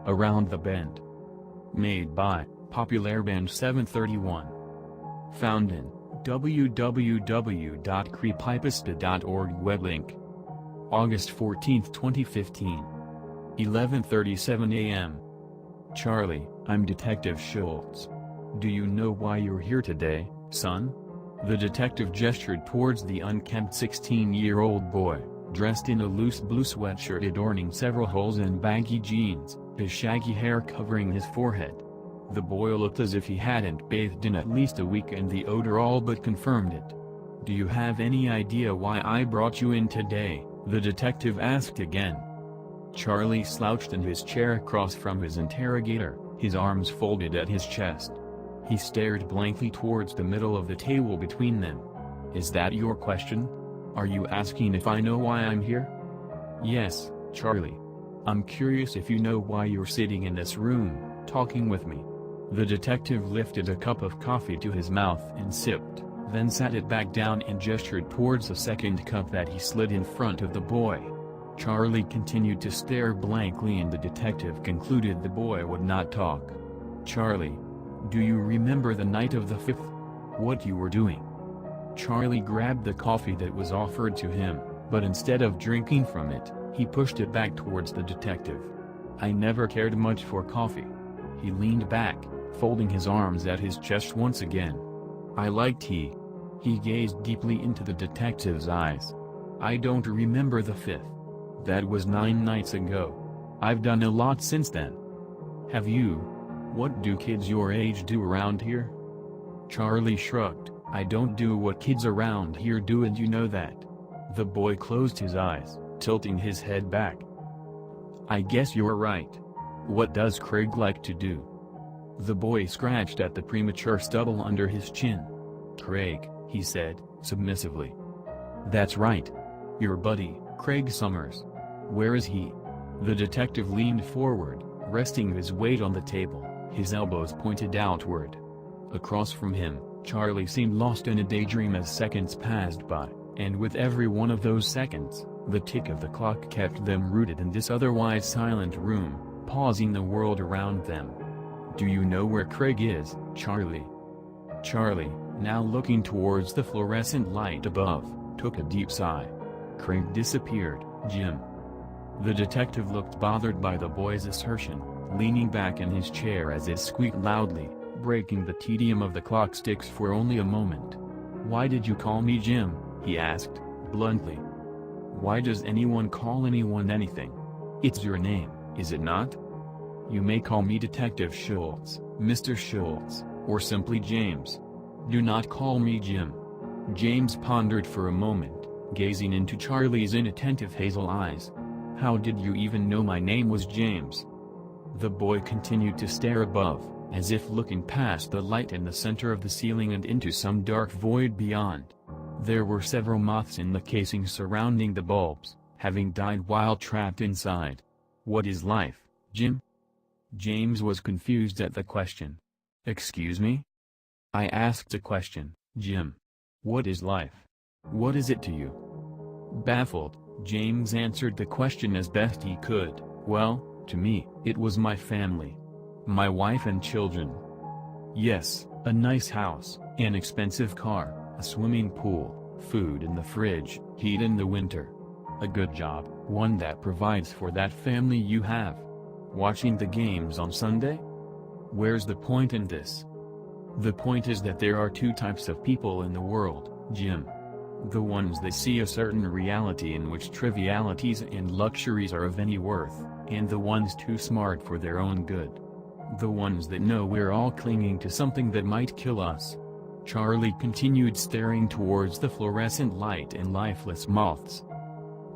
Around the Bend. Made by Popular Band 731. Found in www.creepypasta.org web link. August 14, 2015. 11:37 a.m. Charlie, I'm Detective Schultz. Do you know why you're here today, son? The detective gestured towards the unkempt 16-year-old boy, dressed in a loose blue sweatshirt adorning several holes and baggy jeans, his shaggy hair covering his forehead. The boy looked as if he hadn't bathed in at least a week, and the odor all but confirmed it. Do you have any idea why I brought you in today? The detective asked again. Charlie slouched in his chair across from his interrogator, his arms folded at his chest. He stared blankly towards the middle of the table between them. Is that your question? Are you asking if I know why I'm here? Yes, Charlie. I'm curious if you know why you're sitting in this room, talking with me. The detective lifted a cup of coffee to his mouth and sipped, then sat it back down and gestured towards a second cup that he slid in front of the boy. Charlie continued to stare blankly, and the detective concluded the boy would not talk. Charlie, do you remember the night of the 5th? What you were doing? Charlie grabbed the coffee that was offered to him, but instead of drinking from it, he pushed it back towards the detective. I never cared much for coffee. He leaned back, folding his arms at his chest once again. I like tea. He gazed deeply into the detective's eyes. I don't remember the 5th. That was 9 nights ago. I've done a lot since then. Have you? What do kids your age do around here? Charlie shrugged. I don't do what kids around here do, and you know that. The boy closed his eyes, tilting his head back. I guess you're right. What does Craig like to do? The boy scratched at the premature stubble under his chin. Craig, he said, submissively. That's right. Your buddy, Craig Summers. Where is he? The detective leaned forward, resting his weight on the table, his elbows pointed outward. Across from him, Charlie seemed lost in a daydream as seconds passed by, and with every one of those seconds, the tick of the clock kept them rooted in this otherwise silent room, pausing the world around them. Do you know where Craig is, Charlie? Charlie, now looking towards the fluorescent light above, took a deep sigh. Craig disappeared, Jim. The detective looked bothered by the boy's assertion, leaning back in his chair as it squeaked loudly, breaking the tedium of the clock sticks for only a moment. Why did you call me Jim? He asked, bluntly. Why does anyone call anyone anything? It's your name, is it not? You may call me Detective Schultz, Mr. Schultz, or simply James. Do not call me Jim. James pondered for a moment, gazing into Charlie's inattentive hazel eyes. How did you even know my name was James? The boy continued to stare above, as if looking past the light in the center of the ceiling and into some dark void beyond. There were several moths in the casing surrounding the bulbs, having died while trapped inside. What is life, Jim? James was confused at the question. Excuse me? I asked a question, Jim. What is life? What is it to you? Baffled, James answered the question as best he could. Well, to me, it was my family. My wife and children. Yes, a nice house, an expensive car, a swimming pool, food in the fridge, heat in the winter. A good job, one that provides for that family you have. Watching the games on Sunday? Where's the point in this? The point is that there are two types of people in the world, Jim. The ones that see a certain reality in which trivialities and luxuries are of any worth, and the ones too smart for their own good. The ones that know we're all clinging to something that might kill us. Charlie continued staring towards the fluorescent light and lifeless moths.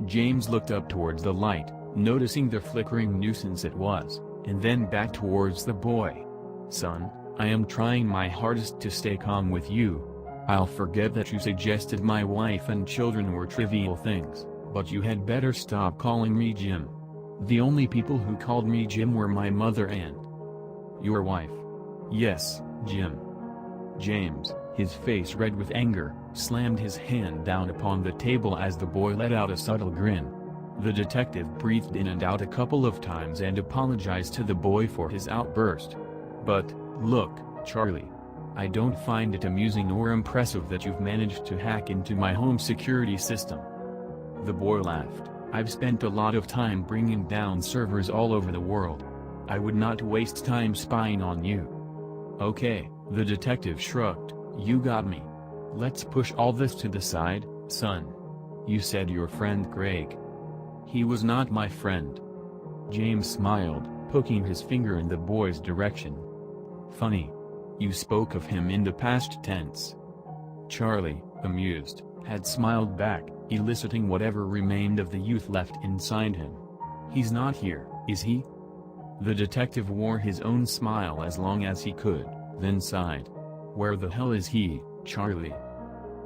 James looked up towards the light, noticing the flickering nuisance it was, and then back towards the boy. Son, I am trying my hardest to stay calm with you. I'll forget that you suggested my wife and children were trivial things, but you had better stop calling me Jim. The only people who called me Jim were my mother and your wife. Yes, Jim. James, his face red with anger, slammed his hand down upon the table as the boy let out a subtle grin. The detective breathed in and out a couple of times and apologized to the boy for his outburst. "But, look, Charlie. I don't find it amusing or impressive that you've managed to hack into my home security system." The boy laughed. "I've spent a lot of time bringing down servers all over the world. I would not waste time spying on you." "Okay," the detective shrugged, "you got me. Let's push all this to the side, son. You said your friend Craig." "He was not my friend." James smiled, poking his finger in the boy's direction. "Funny. You spoke of him in the past tense." Charlie, amused, had smiled back, eliciting whatever remained of the youth left inside him. "He's not here, is he?" The detective wore his own smile as long as he could, then sighed. "Where the hell is he, Charlie?"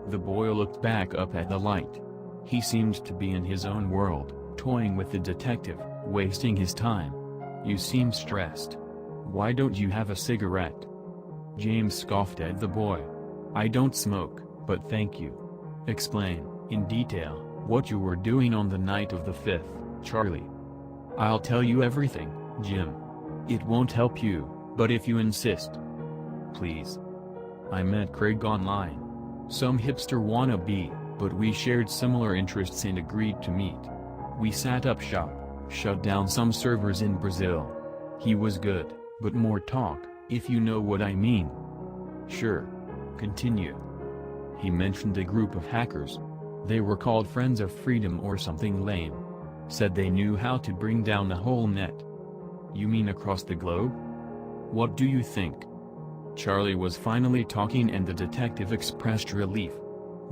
The boy looked back up at the light. He seemed to be in his own world, toying with the detective, wasting his time. "You seem stressed. Why don't you have a cigarette?" James scoffed at the boy. "I don't smoke, but thank you. Explain, in detail, what you were doing on the night of the 5th, Charlie." "I'll tell you everything, Jim. It won't help you, but if you insist." "Please." "I met Craig online. Some hipster wannabe, but we shared similar interests and agreed to meet. We set up shop, shut down some servers in Brazil. He was good, but more talk, if you know what I mean." "Sure. Continue." "He mentioned a group of hackers. They were called Friends of Freedom or something lame. Said they knew how to bring down the whole net." "You mean across the globe? What do you think?" Charlie was finally talking and the detective expressed relief.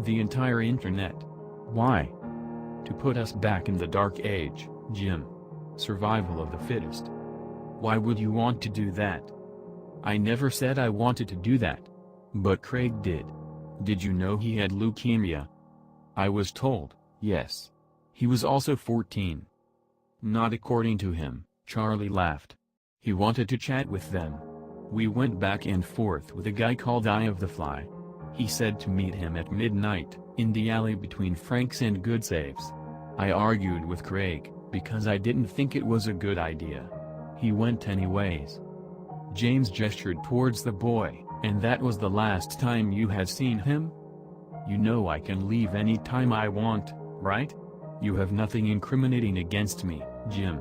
"The entire internet." "Why?" "To put us back in the dark age, Jim. Survival of the fittest." "Why would you want to do that?" "I never said I wanted to do that. But Craig did. Did you know he had leukemia?" "I was told, yes. He was also 14. "Not according to him," Charlie laughed. "He wanted to chat with them. We went back and forth with a guy called Eye of the Fly. He said to meet him at midnight, in the alley between Frank's and Good Saves. I argued with Craig, because I didn't think it was a good idea. He went anyways." James gestured towards the boy. "And that was the last time you had seen him? You know I can leave any time I want, right? You have nothing incriminating against me, Jim."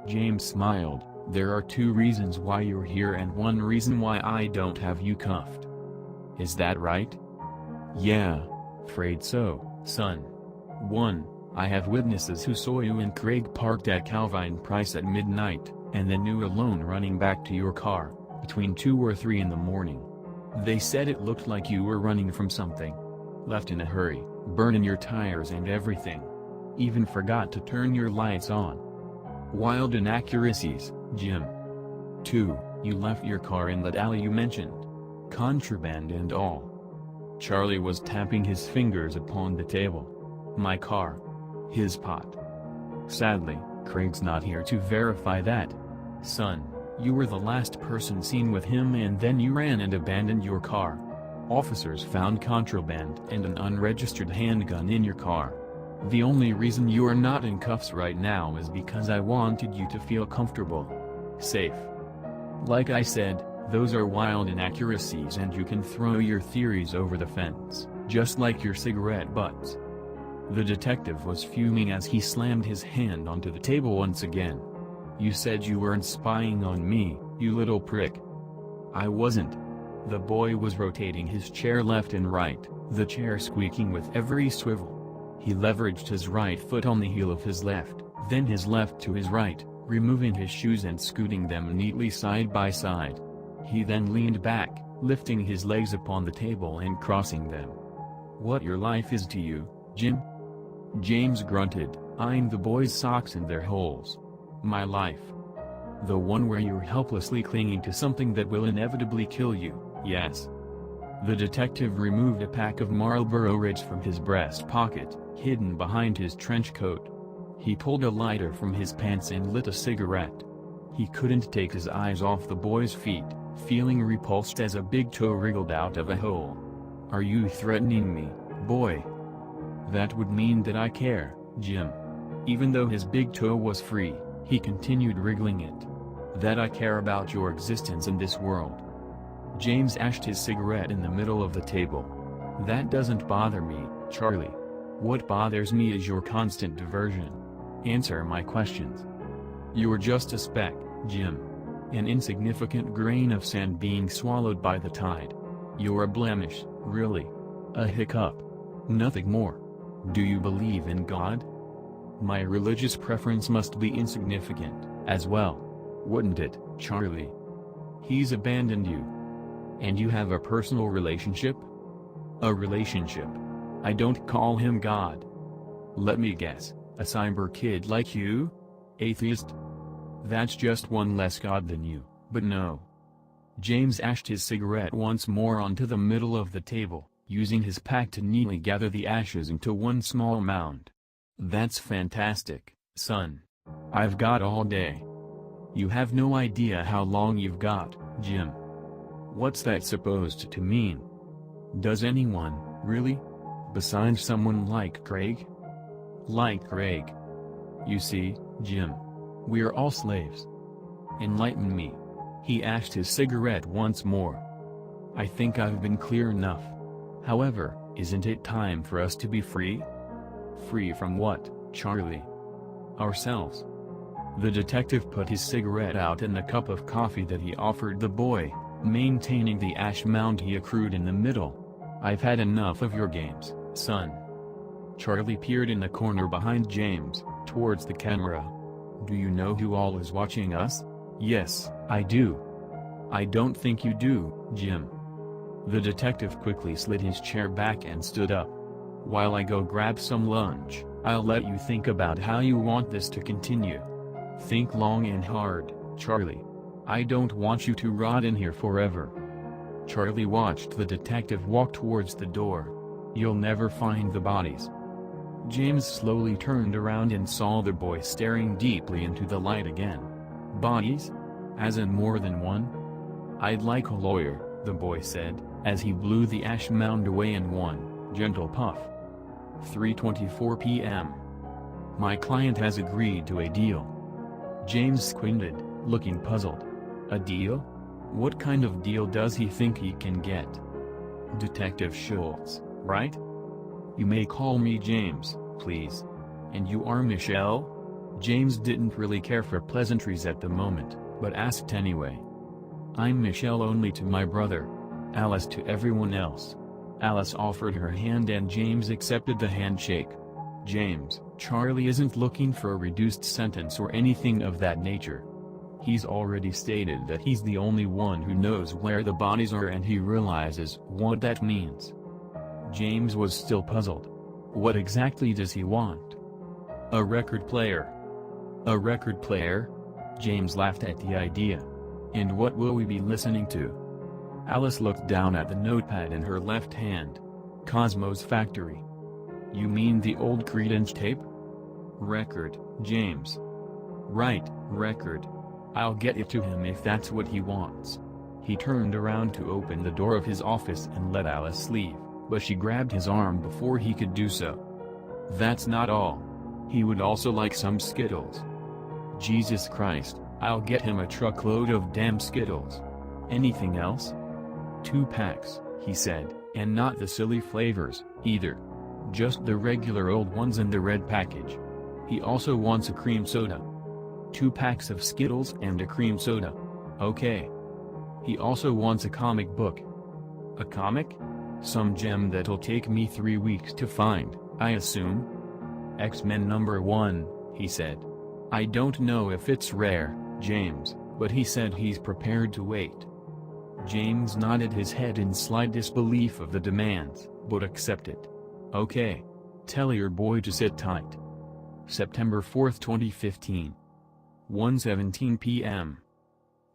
James smiled. "There are 2 reasons why you're here and 1 reason why I don't have you cuffed. Is that right?" "Yeah. Afraid so, son. 1, I have witnesses who saw you and Craig parked at Calvine Price at midnight, and then you alone running back to your car, between 2 or 3 in the morning. They said it looked like you were running from something. Left in a hurry, burning your tires and everything. Even forgot to turn your lights on. Wild inaccuracies, Jim. 2, you left your car in that alley you mentioned. Contraband and all." Charlie was tapping his fingers upon the table. "My car. His pot. Sadly, Craig's not here to verify that. Son, you were the last person seen with him and then you ran and abandoned your car. Officers found contraband and an unregistered handgun in your car. The only reason you are not in cuffs right now is because I wanted you to feel comfortable. Safe. Like I said, those are wild inaccuracies and you can throw your theories over the fence, just like your cigarette butts." The detective was fuming as he slammed his hand onto the table once again. "You said you weren't spying on me, you little prick." "I wasn't." The boy was rotating his chair left and right, the chair squeaking with every swivel. He leveraged his right foot on the heel of his left, then his left to his right, removing his shoes and scooting them neatly side by side. He then leaned back, lifting his legs upon the table and crossing them. "What your life is to you, Jim?" James grunted, eyeing the boy's socks in their holes. "My life. The one where you're helplessly clinging to something that will inevitably kill you, yes." The detective removed a pack of Marlboro Reds from his breast pocket, hidden behind his trench coat. He pulled a lighter from his pants and lit a cigarette. He couldn't take his eyes off the boy's feet, feeling repulsed as a big toe wriggled out of a hole. "Are you threatening me, boy?" "That would mean that I care, Jim. Even though his big toe was free, he continued wriggling it. "That I care about your existence in this world." James ashed his cigarette in the middle of the table. "That doesn't bother me, Charlie. What bothers me is your constant diversion. Answer my questions." "You're just a speck, Jim. An insignificant grain of sand being swallowed by the tide. You're a blemish, really. A hiccup. Nothing more. Do you believe in God?" "My religious preference must be insignificant, as well. Wouldn't it, Charlie?" "He's abandoned you. And you have a personal relationship?" "A relationship. I don't call him God." "Let me guess, a cyber kid like you? Atheist?" "That's just one less God than you, but no." James ashed his cigarette once more onto the middle of the table, using his pack to neatly gather the ashes into one small mound. "That's fantastic, son. I've got all day." "You have no idea how long you've got, Jim." "What's that supposed to mean? Does anyone, really? Besides someone like Craig?" "Like Craig? You see, Jim. We're all slaves." "Enlighten me." He ashed his cigarette once more. "I think I've been clear enough. However, isn't it time for us to be free?" "Free from what, Charlie?" "Ourselves." The detective put his cigarette out in the cup of coffee that he offered the boy, maintaining the ash mound he accrued in the middle. "I've had enough of your games, son." Charlie peered in the corner behind James, towards the camera. "Do you know who all is watching us?" "Yes, I do." "I don't think you do, Jim." The detective quickly slid his chair back and stood up. "While I go grab some lunch, I'll let you think about how you want this to continue. Think long and hard, Charlie. I don't want you to rot in here forever." Charlie watched the detective walk towards the door. "You'll never find the bodies." James slowly turned around and saw the boy staring deeply into the light again. "Bodies? As in more than one?" "I'd like a lawyer," the boy said, as he blew the ash mound away in one gentle puff. 3:24 p.m. "My client has agreed to a deal." James squinted, looking puzzled. "A deal? What kind of deal does he think he can get?" "Detective Schultz, right?" "You may call me James, please. And you are Michelle?" James didn't really care for pleasantries at the moment, but asked anyway. "I'm Michelle only to my brother. Alice to everyone else." Alice offered her hand and James accepted the handshake. "James, Charlie isn't looking for a reduced sentence or anything of that nature. He's already stated that he's the only one who knows where the bodies are and he realizes what that means." James was still puzzled. What exactly does he want? "A record player." "A record player?" James laughed at the idea. "And what will we be listening to?" Alice looked down at the notepad in her left hand. "Cosmo's Factory." "You mean the old Creedence tape?" "Record, James." "Right, record. I'll get it to him if that's what he wants." He turned around to open the door of his office and let Alice leave, but she grabbed his arm before he could do so. "That's not all. He would also like some Skittles." "Jesus Christ, I'll get him a truckload of damn Skittles. Anything else?" "2 packs, he said, and not the silly flavors, either. Just the regular old ones in the red package. He also wants a cream soda." 2 packs of Skittles and a cream soda. Okay. He also wants a comic book. "A comic? Some gem that'll take me 3 weeks to find, I assume?" "X-Men #1, he said. I don't know if it's rare, James, but he said he's prepared to wait." James nodded his head in slight disbelief of the demands, but accepted. "Okay. Tell your boy to sit tight." September 4, 2015. 1:17 p.m.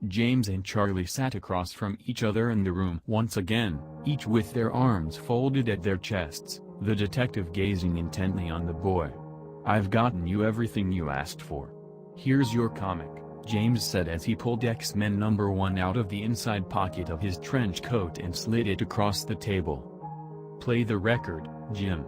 James and Charlie sat across from each other in the room once again, each with their arms folded at their chests, the detective gazing intently on the boy. "I've gotten you everything you asked for. Here's your comic," James said as he pulled X-Men #1 out of the inside pocket of his trench coat and slid it across the table. "Play the record, Jim."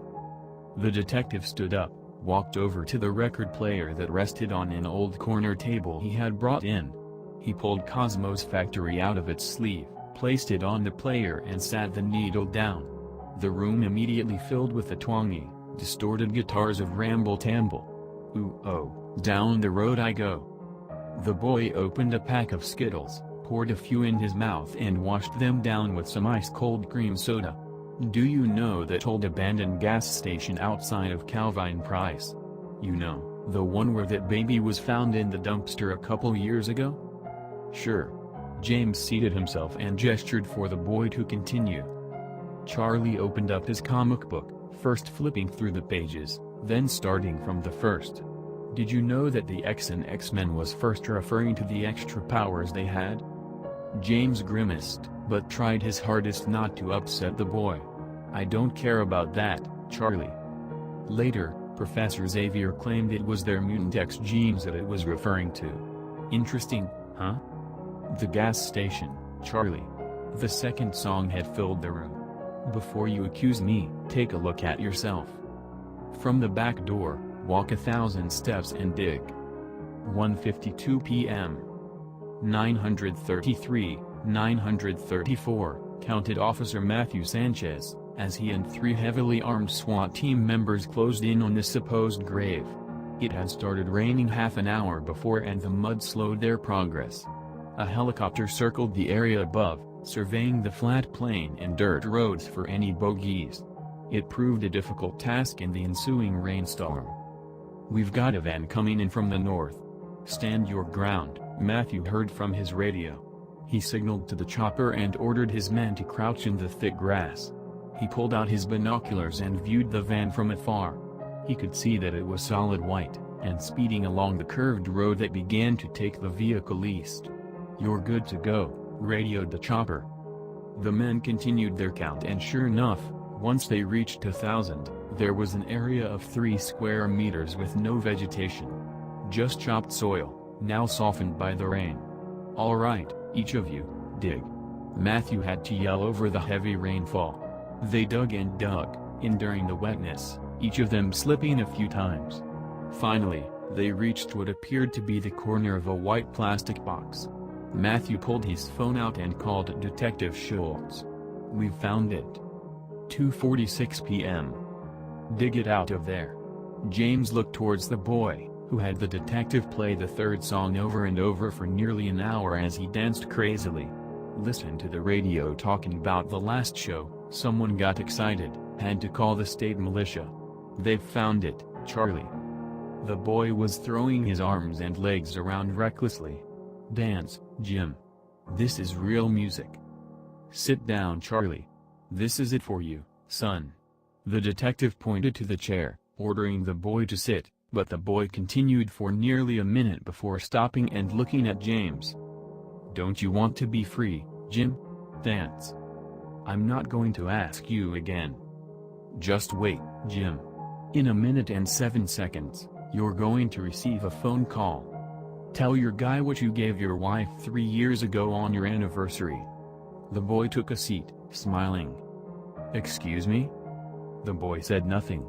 The detective stood up, walked over to the record player that rested on an old corner table he had brought in. He pulled Cosmo's Factory out of its sleeve, placed it on the player and sat the needle down. The room immediately filled with the twangy, distorted guitars of Ramble Tamble. Ooh oh, down the road I go. The boy opened a pack of Skittles, poured a few in his mouth and washed them down with some ice-cold cream soda. Do you know that old abandoned gas station outside of Calvine Price? You know, the one where that baby was found in the dumpster a couple years ago? Sure. James seated himself and gestured for the boy to continue. Charlie opened up his comic book, first flipping through the pages, then starting from the first. Did you know that the X in X-Men was first referring to the extra powers they had? James grimaced, but tried his hardest not to upset the boy. I don't care about that, Charlie. Later, Professor Xavier claimed it was their mutant X genes that it was referring to. Interesting, huh? The gas station, Charlie. The second song had filled the room. Before you accuse me, take a look at yourself. From the back door, walk 1,000 steps and dig. 1:52 p.m. 933, 934, counted Officer Matthew Sanchez, as he and 3 heavily armed SWAT team members closed in on the supposed grave. It had started raining half an hour before and the mud slowed their progress. A helicopter circled the area above, surveying the flat plain and dirt roads for any bogeys. It proved a difficult task in the ensuing rainstorm. We've got a van coming in from the north. Stand your ground, Matthew heard from his radio. He signaled to the chopper and ordered his men to crouch in the thick grass. He pulled out his binoculars and viewed the van from afar. He could see that it was solid white, and speeding along the curved road that began to take the vehicle east. You're good to go, radioed the chopper. The men continued their count and sure enough, once they reached 1,000, there was an area of 3 square meters with no vegetation. Just chopped soil, now softened by the rain. All right, each of you, dig. Matthew had to yell over the heavy rainfall. They dug and dug, enduring the wetness, each of them slipping a few times. Finally, they reached what appeared to be the corner of a white plastic box. Matthew pulled his phone out and called Detective Schultz. We've found it. 2:46 p.m. Dig it out of there. James looked towards the boy, who had the detective play the third song over and over for nearly an hour as he danced crazily. Listened to the radio talking about the last show, someone got excited, had to call the state militia. They've found it, Charlie. The boy was throwing his arms and legs around recklessly. Dance, Jim. This is real music. Sit down, Charlie. This is it for you, son. The detective pointed to the chair, ordering the boy to sit, but the boy continued for nearly a minute before stopping and looking at James. Don't you want to be free, Jim? Dance. I'm not going to ask you again. Just wait, Jim. In a minute and 7 seconds, you're going to receive a phone call. Tell your guy what you gave your wife 3 years ago on your anniversary. The boy took a seat, smiling. Excuse me? The boy said nothing.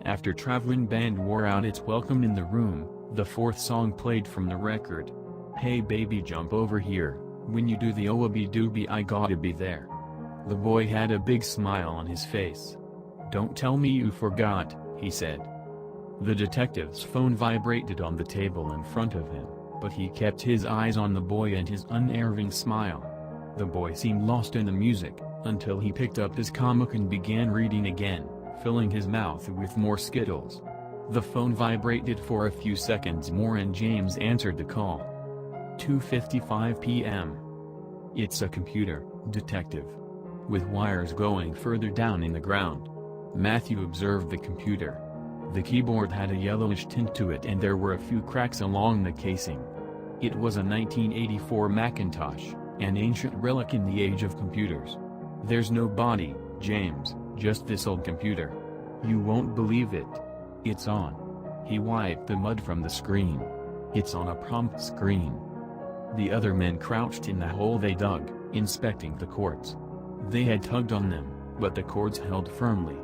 After Traveling Band wore out its welcome in the room, the fourth song played from the record. Hey baby, jump over here, when you do the ooby dooby I gotta be there. The boy had a big smile on his face. Don't tell me you forgot, he said. The detective's phone vibrated on the table in front of him, but he kept his eyes on the boy and his unerring smile. The boy seemed lost in the music, until he picked up his comic and began reading again, filling his mouth with more Skittles. The phone vibrated for a few seconds more and James answered the call. 2:55 p.m. It's a computer, detective. With wires going further down in the ground. Matthew observed the computer. The keyboard had a yellowish tint to it and there were a few cracks along the casing. It was a 1984 Macintosh, an ancient relic in the age of computers. There's no body, James, just this old computer. You won't believe it. It's on. He wiped the mud from the screen. It's on a prompt screen. The other men crouched in the hole they dug, inspecting the cords. They had tugged on them, but the cords held firmly.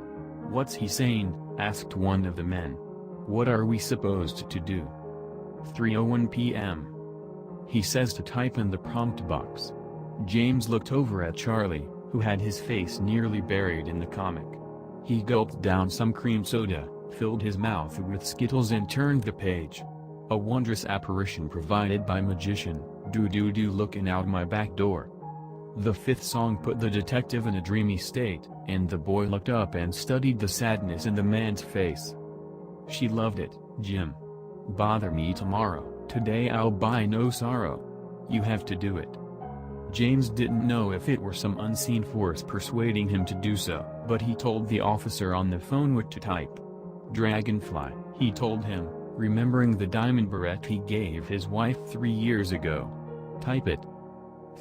What's he saying? Asked one of the men. What are we supposed to do? 3:01 p.m. He says to type in the prompt box. James looked over at Charlie, who had his face nearly buried in the comic. He gulped down some cream soda, filled his mouth with Skittles and turned the page. A wondrous apparition provided by magician, do looking out my back door. The fifth song put the detective in a dreamy state, and the boy looked up and studied the sadness in the man's face. She loved it, Jim. Bother me tomorrow, today I'll buy no sorrow. You have to do it. James didn't know if it were some unseen force persuading him to do so, but he told the officer on the phone what to type. Dragonfly, he told him, remembering the diamond barrette he gave his wife 3 years ago. Type it.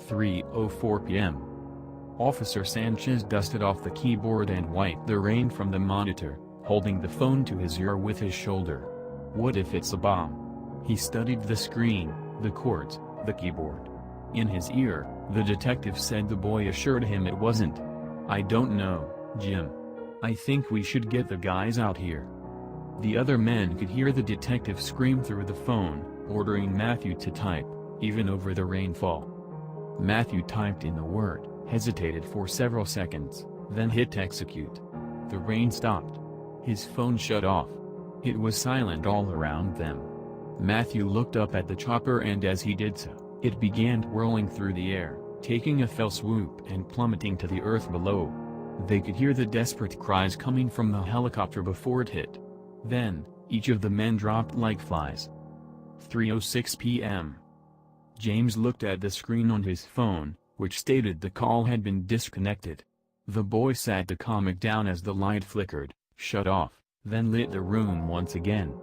3:04 p.m. Officer Sanchez dusted off the keyboard and wiped the rain from the monitor, holding the phone to his ear with his shoulder. What if it's a bomb? He studied the screen, the cords, the keyboard. In his ear, the detective said the boy assured him it wasn't. I don't know, Jim. I think we should get the guys out here. The other men could hear the detective scream through the phone, ordering Matthew to type, even over the rainfall. Matthew typed in the word, hesitated for several seconds, then hit execute. The rain stopped. His phone shut off. It was silent all around them. Matthew looked up at the chopper, and as he did so, it began whirling through the air, taking a fell swoop and plummeting to the earth below. They could hear the desperate cries coming from the helicopter before it hit. Then, each of the men dropped like flies. 3:06 p.m. James looked at the screen on his phone, which stated the call had been disconnected. The boy sat the comic down as the light flickered, shut off, then lit the room once again.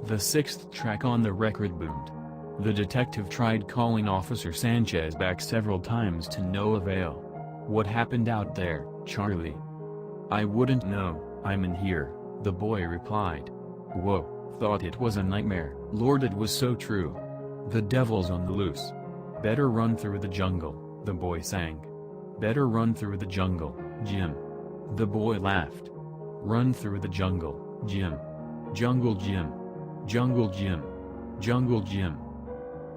The sixth track on the record boomed. The detective tried calling Officer Sanchez back several times to no avail. What happened out there, Charlie? I wouldn't know, I'm in here, the boy replied. Whoa, thought it was a nightmare. Lord, it was so true. The devil's on the loose. Better run through the jungle, the boy sang. Better run through the jungle, Jim. The boy laughed. Run through the jungle, Jim. Jungle Jim. Jungle Jim. Jungle Jim.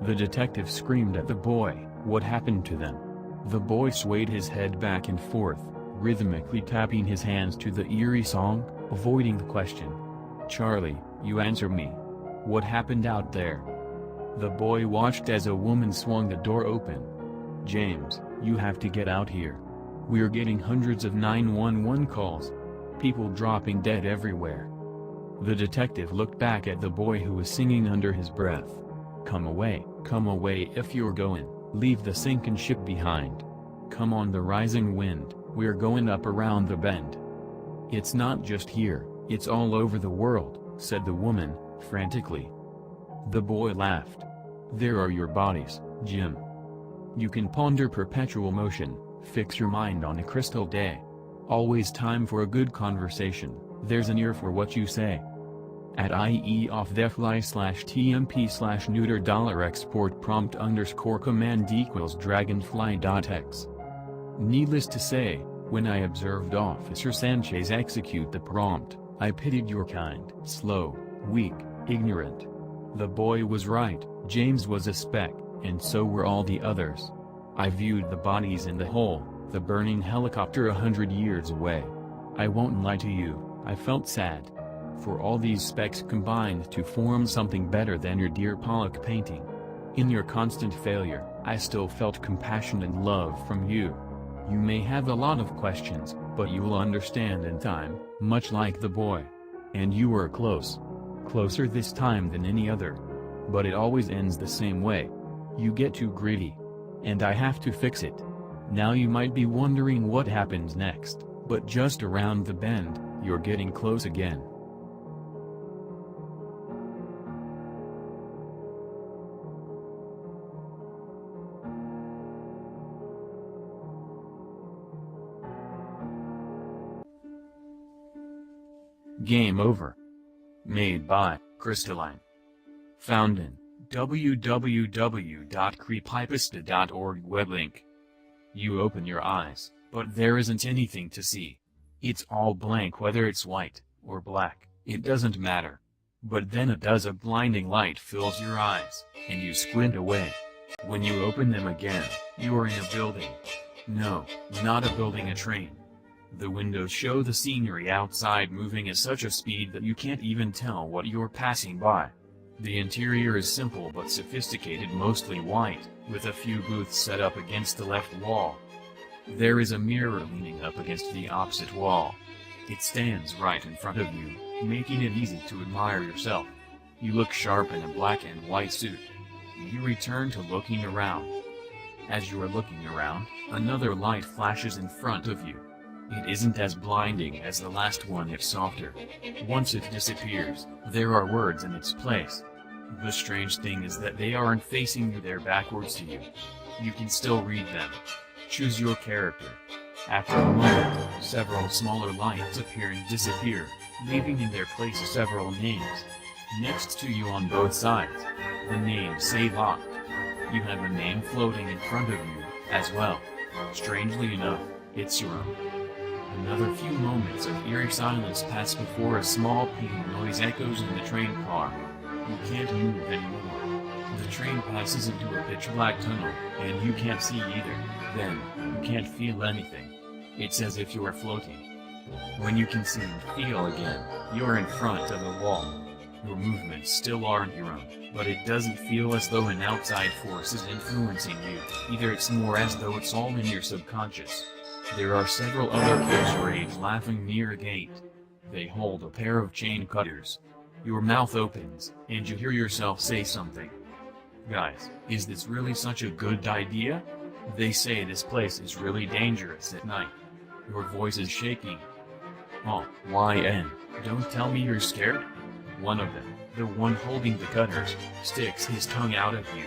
The detective screamed at the boy, what happened to them? The boy swayed his head back and forth, rhythmically tapping his hands to the eerie song, avoiding the question. Charlie, you answer me. What happened out there? The boy watched as a woman swung the door open. James, you have to get out here. We're getting hundreds of 911 calls. People dropping dead everywhere. The detective looked back at the boy who was singing under his breath. Come away if you're going, leave the sinking ship behind. Come on the rising wind, we're going up around the bend. It's not just here, it's all over the world, said the woman, frantically. The boy laughed. There are your bodies, Jim. You can ponder perpetual motion, fix your mind on a crystal day. Always time for a good conversation, there's an ear for what you say. At IE/TMP/neuter $export prompt _command equals dragonfly.x. Needless to say, when I observed Officer Sanchez execute the prompt, I pitied your kind. Slow, weak, ignorant. The boy was right, James was a speck, and so were all the others. I viewed the bodies in the hole, the burning helicopter 100 years away. I won't lie to you, I felt sad. For all these specks combined to form something better than your dear Pollock painting. In your constant failure, I still felt compassion and love from you. You may have a lot of questions, but you'll understand in time, much like the boy. And you were close. Closer this time than any other. But it always ends the same way. You get too greedy. And I have to fix it. Now you might be wondering what happens next, but just around the bend, you're getting close again. Game over. Made by Crystalline. Found in www.creepypasta.org web link. You open your eyes, but there isn't anything to see. It's all blank, whether it's white or black, it doesn't matter. But then a blinding light fills your eyes, and you squint away. When you open them again, you are in a building. No, not a building, a train. The windows show the scenery outside moving at such a speed that you can't even tell what you're passing by. The interior is simple but sophisticated, mostly white, with a few booths set up against the left wall. There is a mirror leaning up against the opposite wall. It stands right in front of you, making it easy to admire yourself. You look sharp in a black and white suit. You return to looking around. As you are looking around, another light flashes in front of you. It isn't as blinding as the last one, it's softer. Once it disappears, there are words in its place. The strange thing is that they aren't facing you, they're backwards to you. You can still read them. Choose your character. After a moment, several smaller lights appear and disappear, leaving in their place several names. Next to you on both sides, the names say locked. You have a name floating in front of you, as well. Strangely enough, it's your own. Another few moments of eerie silence pass before a small ping noise echoes in the train car. You can't move anymore. The train passes into a pitch-black tunnel, and you can't see either. Then, you can't feel anything. It's as if you are floating. When you can see and feel again, you're in front of a wall. Your movements still aren't your own, but it doesn't feel as though an outside force is influencing you. Either it's more as though it's all in your subconscious. There are several other kids your age laughing near a gate. They hold a pair of chain cutters. Your mouth opens, and you hear yourself say something. Guys, is this really such a good idea? They say this place is really dangerous at night. Your voice is shaking. Oh, YN, don't tell me you're scared? One of them, the one holding the cutters, sticks his tongue out at you.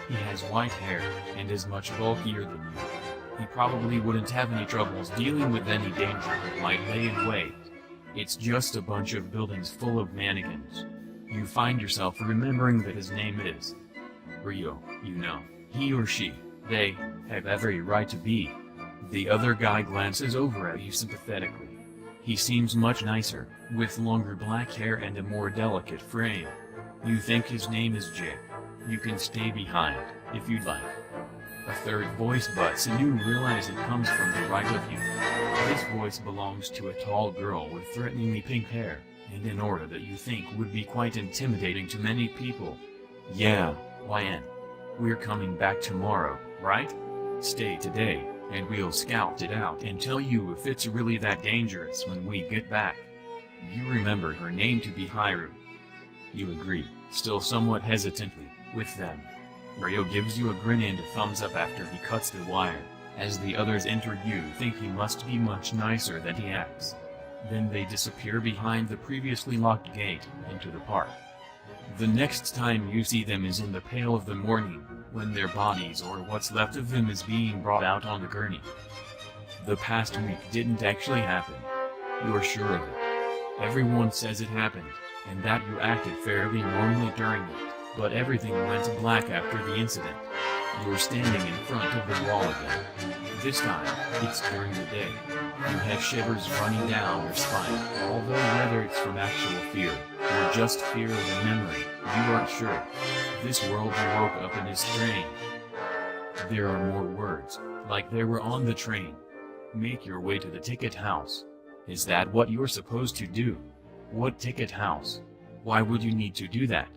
He has white hair, and is much bulkier than you. He probably wouldn't have any troubles dealing with any danger that might lay in wait. It's just a bunch of buildings full of mannequins. You find yourself remembering that his name is Rio, you know. He or she, they, have every right to be. The other guy glances over at you sympathetically. He seems much nicer, with longer black hair and a more delicate frame. You think his name is Jay. You can stay behind, if you'd like. A third voice butts in, you realize it comes from the right of you. This voice belongs to a tall girl with threateningly pink hair, and an aura that you think would be quite intimidating to many people. Yeah, YN. We're coming back tomorrow, right? Stay today, and we'll scout it out and tell you if it's really that dangerous when we get back. You remember her name to be Hiru. You agree, still somewhat hesitantly, with them. Rio gives you a grin and a thumbs up after he cuts the wire. As the others enter, you think he must be much nicer than he acts. Then they disappear behind the previously locked gate, into the park. The next time you see them is in the pale of the morning, when their bodies or what's left of them is being brought out on the gurney. The past week didn't actually happen. You're sure of it. Everyone says it happened, and that you acted fairly normally during it, but everything went black after the incident. You're standing in front of the wall again. This time, it's during the day. You have shivers running down your spine, although whether it's from actual fear, or just fear of the memory, you aren't sure. This world you woke up in is strange. There are more words, like there were on the train. Make your way to the ticket house. Is that what you're supposed to do? What ticket house? Why would you need to do that?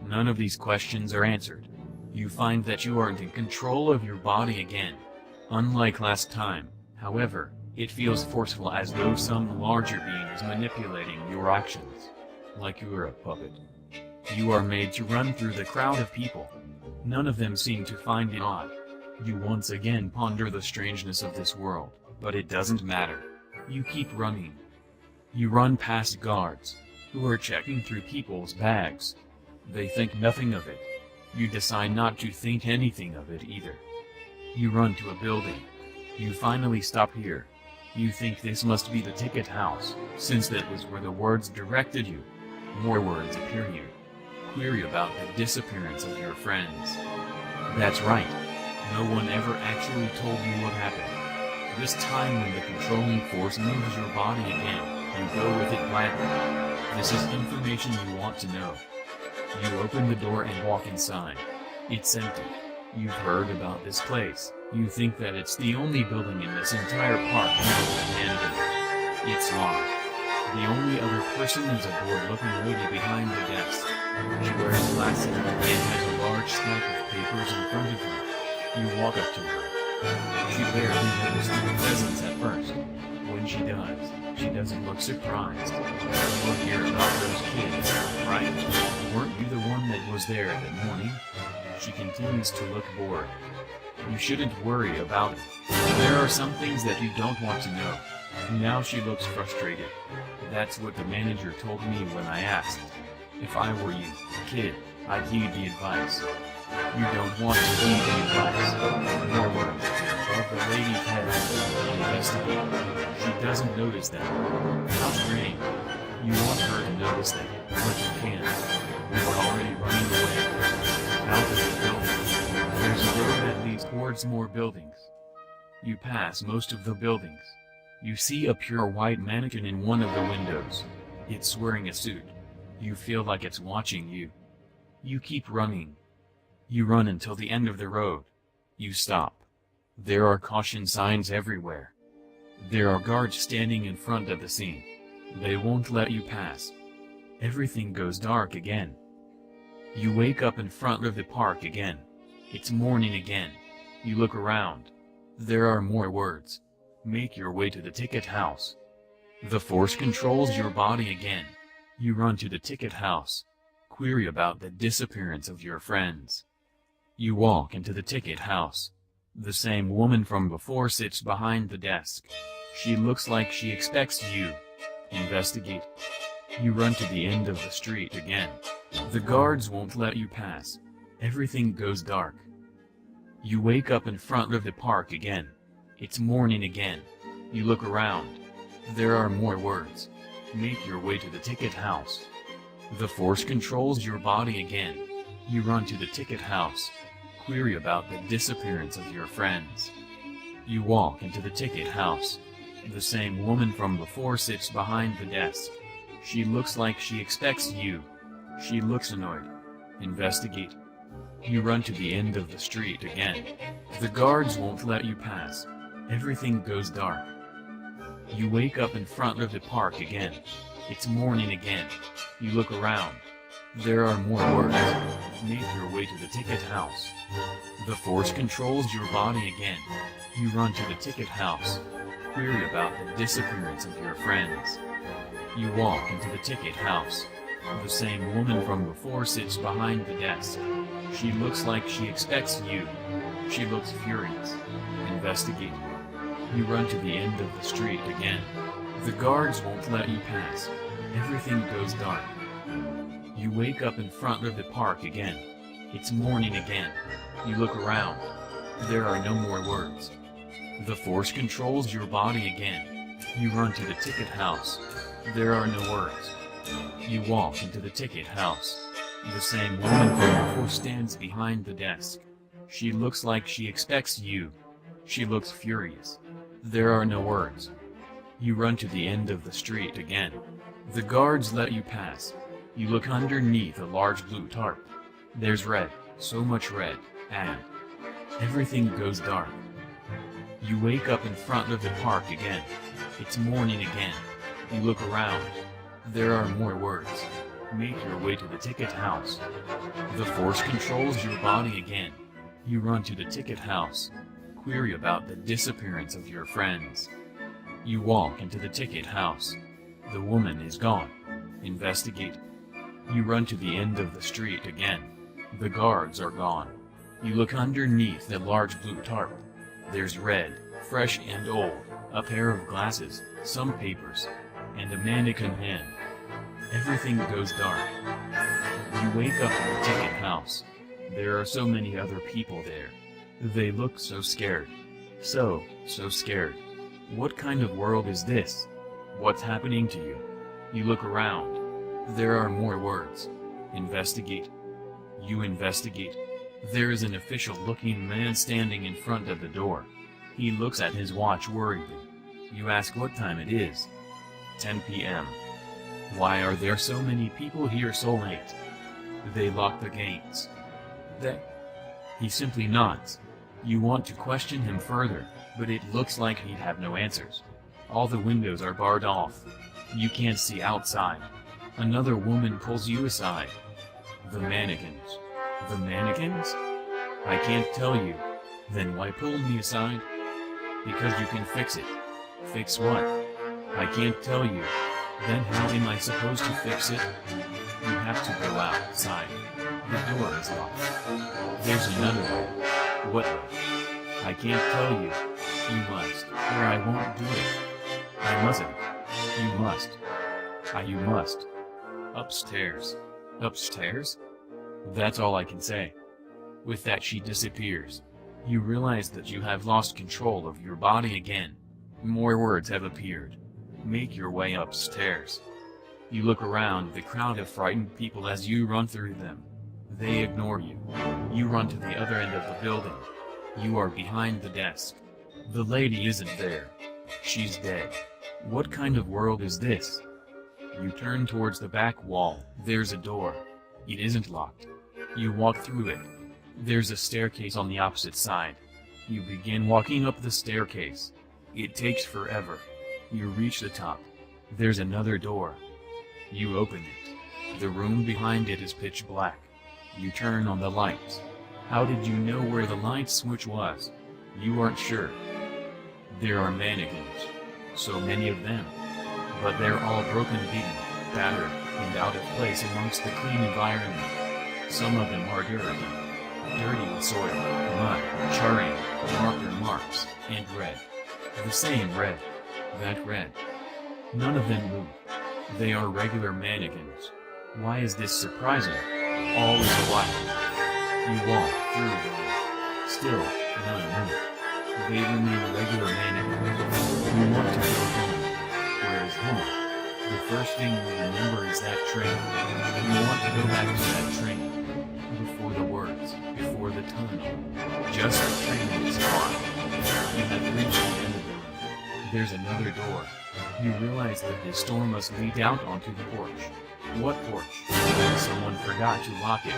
None of these questions are answered. You find that you aren't in control of your body again. Unlike last time, however, it feels forceful, as though some larger being is manipulating your actions. Like you're a puppet. You are made to run through the crowd of people. None of them seem to find it odd. You once again ponder the strangeness of this world, but it doesn't matter. You keep running. You run past guards, who are checking through people's bags. They think nothing of it. You decide not to think anything of it either. You run to a building. You finally stop here. You think this must be the ticket house, since that was where the words directed you. More words appear here. Query about the disappearance of your friends. That's right. No one ever actually told you what happened. This time when the controlling force moves your body again, you go with it gladly. This is information you want to know. You open the door and walk inside. It's empty. You've heard about this place. You think that it's the only building in this entire park and it's locked. The only other person is a bored-looking lady behind the desk. She wears glasses and has a large stack of papers in front of her. You walk up to her. She barely notices the presence at first. When she does, she doesn't look surprised. We'll hear about those kids, right? Weren't you the one that was there that morning? She continues to look bored. You shouldn't worry about it. There are some things that you don't want to know. Now she looks frustrated. That's what the manager told me when I asked. If I were you, kid, I'd heed the advice. You don't want to heed the advice. More words. Above the lady's head. Investigate. She doesn't notice that. How strange. You want her to notice that, but you can't. You're already running away. Out of the building. There's a road that leads towards more buildings. You pass most of the buildings. You see a pure white mannequin in one of the windows. It's wearing a suit. You feel like it's watching you. You keep running. You run until the end of the road. You stop. There are caution signs everywhere. There are guards standing in front of the scene. They won't let you pass. Everything goes dark again. You wake up in front of the park again. It's morning again. You look around. There are more words. Make your way to the ticket house. The force controls your body again. You run to the ticket house. Query about the disappearance of your friends. You walk into the ticket house. The same woman from before sits behind the desk. She looks like she expects you. Investigate. You run to the end of the street again. The guards won't let you pass. Everything goes dark. You wake up in front of the park again. It's morning again. You look around. There are more words. Make your way to the ticket house. The force controls your body again. You run to the ticket house. Query about the disappearance of your friends. You walk into the ticket house. The same woman from before sits behind the desk. She looks like she expects you. She looks annoyed. Investigate. You run to the end of the street again. The guards won't let you pass. Everything goes dark. You wake up in front of the park again. It's morning again. You look around. There are more words. Make your way to the ticket house. The force controls your body again. You run to the ticket house. Query about the disappearance of your friends. You walk into the ticket house. The same woman from before sits behind the desk. She looks like she expects you. She looks furious. Investigate. You run to the end of the street again. The guards won't let you pass. Everything goes dark. You wake up in front of the park again. It's morning again. You look around. There are no more words. The force controls your body again. You run to the ticket house. There are no words. You walk into the ticket house. The same woman from before stands behind the desk. She looks like she expects you. She looks furious. There are no words. You run to the end of the street again. The guards let you pass. You look underneath a large blue tarp. There's red, so much red, and everything goes dark. You wake up in front of the park again. It's morning again. You look around. There are more words. Make your way to the ticket house. The force controls your body again. You run to the ticket house. Query about the disappearance of your friends. You walk into the ticket house. The woman is gone. Investigate. You run to the end of the street again. The guards are gone. You look underneath the large blue tarp. There's red, fresh and old, a pair of glasses, some papers, and a mannequin hand. Everything goes dark. You wake up in the ticket house. There are so many other people there. They look so scared. So scared. What kind of world is this? What's happening to you? You look around. There are more words. Investigate. You investigate. There is an official-looking man standing in front of the door. He looks at his watch worriedly. You ask what time it is. 10 p.m. Why are there so many people here so late? They lock the gates. He simply nods. You want to question him further, but it looks like he'd have no answers. All the windows are barred off. You can't see outside. Another woman pulls you aside. The mannequins. The mannequins? I can't tell you. Then why pull me aside? Because you can fix it. Fix what? I can't tell you. Then how am I supposed to fix it? You have to go outside. The door is locked. There's another way. What way? I can't tell you. You must, or I won't do it. I mustn't. You must. You must. Upstairs. Upstairs? That's all I can say. With that she disappears. You realize that you have lost control of your body again. More words have appeared. Make your way upstairs. You look around the crowd of frightened people as you run through them. They ignore you. You run to the other end of the building. You are behind the desk. The lady isn't there. She's dead. What kind of world is this? You turn towards the back wall. There's a door. It isn't locked. You walk through it. There's a staircase on the opposite side. You begin walking up the staircase. It takes forever. You reach the top. There's another door. You open it. The room behind it is pitch black. You turn on the lights. How did you know where the light switch was? You aren't sure. There are mannequins. So many of them. But they're all broken, beaten, battered, and out of place amongst the clean environment. Some of them are dirty. Dirty with soil, mud, charring, marker marks, and red. The same red. That red. None of them move. They are regular mannequins. Why is this surprising? All is white. You walk through them. Still, none move. They remain regular mannequins. You want to go home. Where is home? The first thing you remember is that train. You want to go back to that train. Before the words, before the tunnel. Just the train is gone. You have reached the end of the room. There's another door. You realize that this door must lead out onto the porch. What porch? Someone forgot to lock it.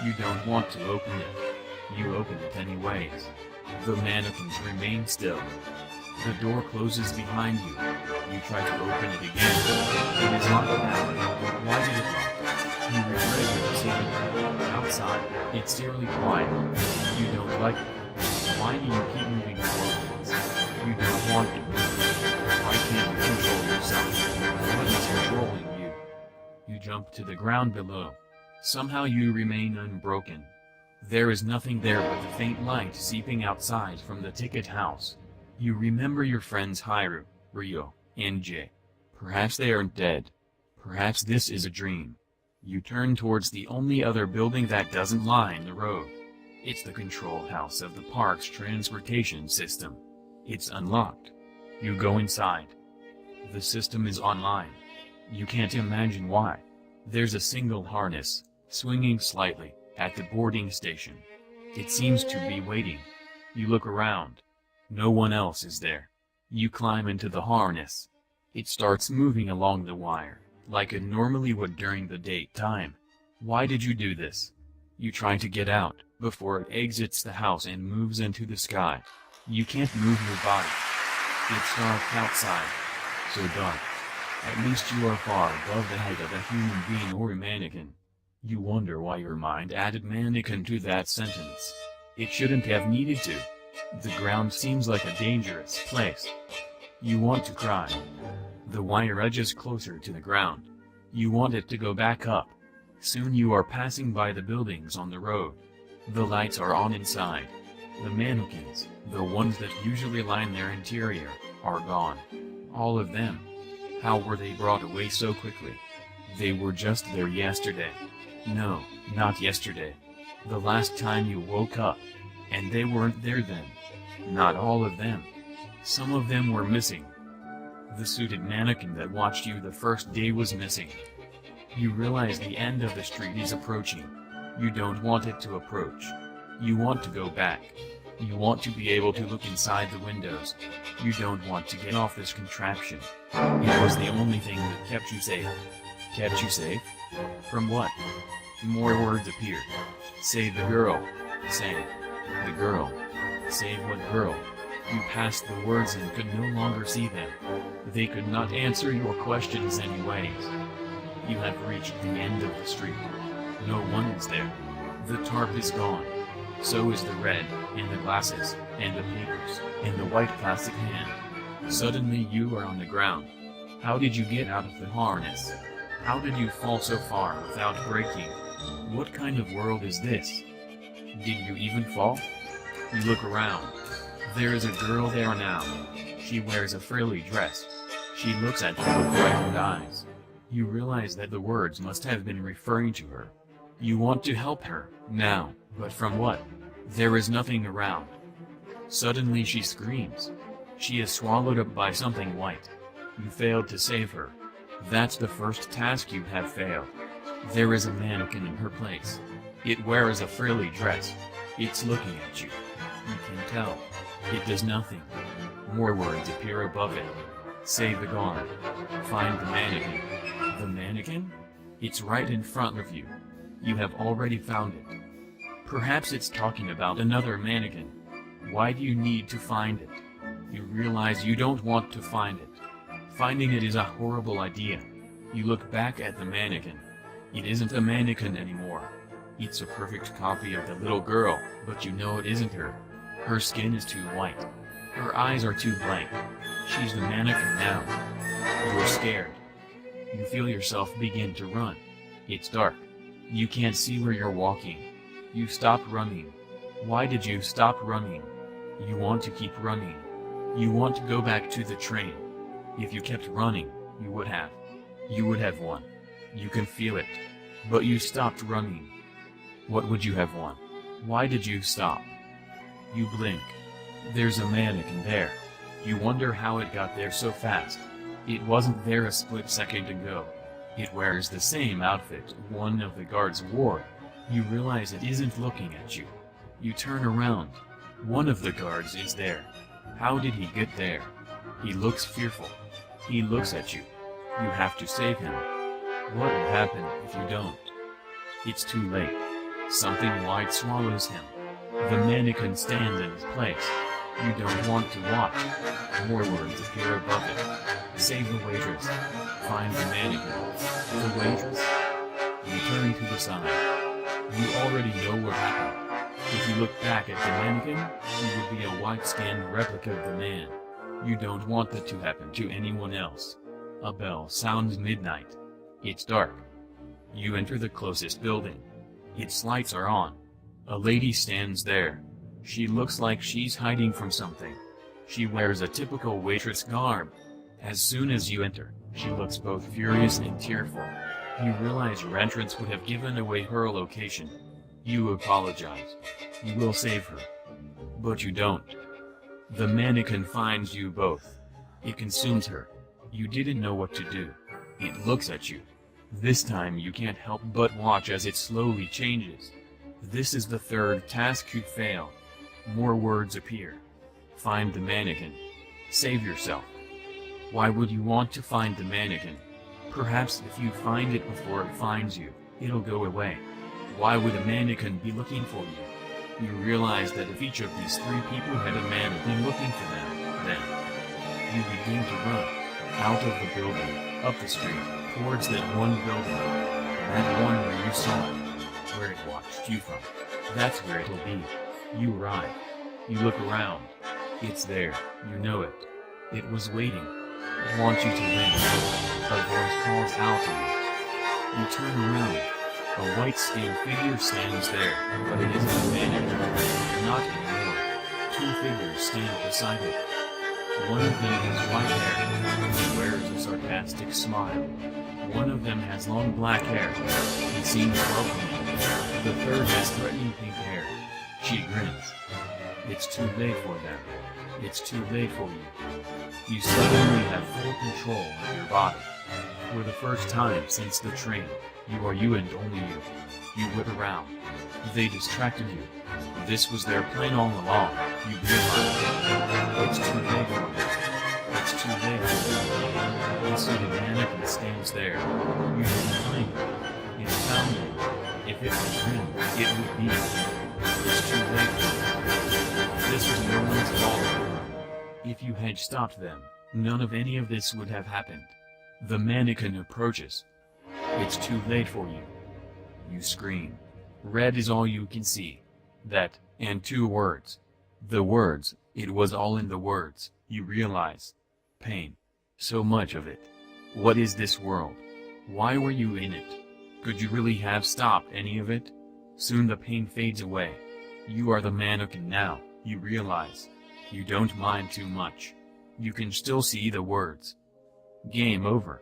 You don't want to open it. You open it anyways. The mannequins remain still. The door closes behind you. You try to open it again. It is locked now. Why did it lock? You regret your decision. Outside, it's eerily quiet. You don't like it. Why do you keep moving forwards? You don't want to move. Why can't you control yourself? What is controlling you? You jump to the ground below. Somehow you remain unbroken. There is nothing there but the faint light seeping outside from the ticket house. You remember your friends Hiru, Ryo, and Jay. Perhaps they aren't dead. Perhaps this is a dream. You turn towards the only other building that doesn't line the road. It's the control house of the park's transportation system. It's unlocked. You go inside. The system is online. You can't imagine why. There's a single harness, swinging slightly, at the boarding station. It seems to be waiting. You look around. No one else is there. You climb into the harness. It starts moving along the wire, like it normally would during the daytime. Why did you do this? You try to get out, before it exits the house and moves into the sky. You can't move your body. It's dark outside. So dark. At least you are far above the height of a human being or a mannequin. You wonder why your mind added mannequin to that sentence. It shouldn't have needed to. The ground seems like a dangerous place. You want to cry. The wire edges closer to the ground. You want it to go back up. Soon you are passing by the buildings on the road. The lights are on inside. The mannequins, the ones that usually line their interior, are gone. All of them. How were they brought away so quickly? They were just there yesterday. No, not yesterday. The last time you woke up. And they weren't there then. Not all of them. Some of them were missing. The suited mannequin that watched you the first day was missing. You realize the end of the street is approaching. You don't want it to approach. You want to go back. You want to be able to look inside the windows. You don't want to get off this contraption. It was the only thing that kept you safe. Kept you safe? From what? More words appeared. Save the girl. Save the girl. Save what girl? You passed the words and could no longer see them. They could not answer your questions anyways. You have reached the end of the street. No one is there. The tarp is gone. So is the red, and the glasses, and the papers, and the white plastic hand. Suddenly you are on the ground. How did you get out of the harness? How did you fall so far without breaking? What kind of world is this? Did you even fall? You look around. There is a girl there now. She wears a frilly dress. She looks at you with frightened eyes. You realize that the words must have been referring to her. You want to help her, now, but from what? There is nothing around. Suddenly she screams. She is swallowed up by something white. You failed to save her. That's the first task you have failed. There is a mannequin in her place. It wears a frilly dress. It's looking at you. You can tell. It does nothing. More words appear above it. Save the guard. Find the mannequin. The mannequin? It's right in front of you. You have already found it. Perhaps it's talking about another mannequin. Why do you need to find it? You realize you don't want to find it. Finding it is a horrible idea. You look back at the mannequin. It isn't a mannequin anymore. It's a perfect copy of the little girl, but you know it isn't her. Her skin is too white. Her eyes are too blank. She's the mannequin now. You're scared. You feel yourself begin to run. It's dark. You can't see where you're walking. You stop running. Why did you stop running? You want to keep running. You want to go back to the train. If you kept running, you would have. You would have won. You can feel it. But you stopped running. What would you have won? Why did you stop? You blink. There's a mannequin there. You wonder how it got there so fast. It wasn't there a split second ago. It wears the same outfit one of the guards wore. You realize it isn't looking at you. You turn around. One of the guards is there. How did he get there? He looks fearful. He looks at you. You have to save him. What will happen if you don't? It's too late. Something white swallows him. The mannequin stands in his place. You don't want to watch. More words appear above it. Save the waitress. Find the mannequin. The waitress? You turn to the side. You already know what happened. If you look back at the mannequin, he would be a white-skinned replica of the man. You don't want that to happen to anyone else. A bell sounds midnight. It's dark. You enter the closest building. Its lights are on. A lady stands there. She looks like she's hiding from something. She wears a typical waitress garb. As soon as you enter, she looks both furious and tearful. You realize your entrance would have given away her location. You apologize. You will save her. But you don't. The mannequin finds you both. It consumes her. You didn't know what to do. It looks at you. This time you can't help but watch as it slowly changes. This is the third task you failed. More words appear. Find the mannequin. Save yourself. Why would you want to find the mannequin? Perhaps if you find it before it finds you, it'll go away. Why would a mannequin be looking for you? You realize that if each of these three people had a mannequin looking for them, then you begin to run. Out of the building, up the street, towards that one building. That one where you saw it. Where it watched you from. That's where it'll be. You arrive. You look around. It's there. You know it. It was waiting. It wants you to win. A voice calls out to you. You turn around. A white-skinned figure stands there, but it isn't a mannequin. Not anymore. Two figures stand beside it. One of them has white hair. He wears a sarcastic smile. One of them has long black hair. He seems welcoming. The third has threatening pink hair. She grins. It's too late for them. It's too late for you. You suddenly have full control of your body. For the first time since the train, you are you and only you. You whip around. They distracted you. This was their plan all along. You realize it's too late for them. It's too late for them. You see the mannequin stands there. You finger. It found you. If it was written, it would be. It's too late. This was no one's fault. If you had stopped them, none of any of this would have happened. The mannequin approaches. It's too late for you. You scream. Red is all you can see. That, and 2 words. The words, it was all in the words, you realize. Pain. So much of it. What is this world? Why were you in it? Could you really have stopped any of it? Soon the pain fades away. You are the mannequin now, you realize. You don't mind too much. You can still see the words. Game over.